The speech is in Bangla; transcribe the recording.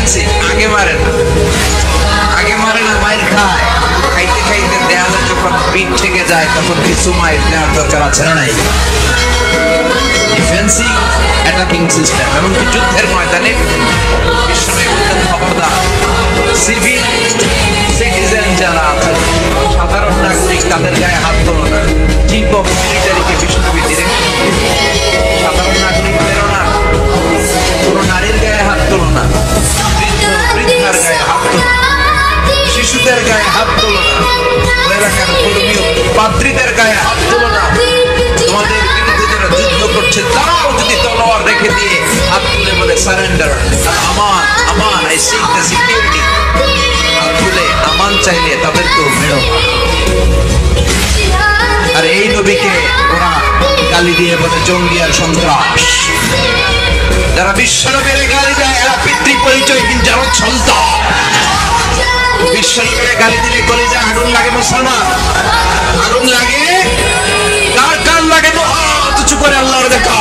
দেখছি আগে মারে না, আগে মারে না, মায়ের খায়। খাইতে খাইতে দেয়ালে যখন পিঠ থেকে যায় তখন কিছু মায়ের দেওয়ার দরকার আছে না নাই? Defensive attacking system. এমনকি যুদ্ধের ময়দানে বিশ্বনবী বলতেন, খবরদার সিভিল সিটিজেন যারা আছে, সাধারণ নাগরিক, তাদের গায়ে হাত তোলো না। চিফ অফ মিলিটারিকে বিশ্বনবী ডিরেক্ট, সাধারণ নাগরিকদেরও না, কোনো নারীর গায়ে হাত তোলো না, বৃদ্ধার গায়ে হাত তোলো, শিশুদের গায়ে হাত তোলো না, এলাকার ধর্মীয় পাদ্রীদের গায়ে হাত তোলো না। তোমাদের বিরুদ্ধে যারা যুদ্ধ করছে তারাও যদি তলোয়ার রেখে দিয়ে হাত তুলে বলে surrender, Aman Aman, I sick the security, হাত তুলে আমান চাইলে তাদেরকেও মেরো। আর এই নবীকে ওরা গালি দিয়ে বলে জঙ্গি আর সন্ত্রাস। যারা বিশ্বনবীর গালি দেয় এরা পিতৃ পরিচয়হীন যারা সন্তান। বিশ্বনবীর গালি দিলে কলিজা আগুন লাগে মুসলমান, আগুন লাগে, কার কার লাগে তো হাত উঁচু করে আল্লাহর দেখা।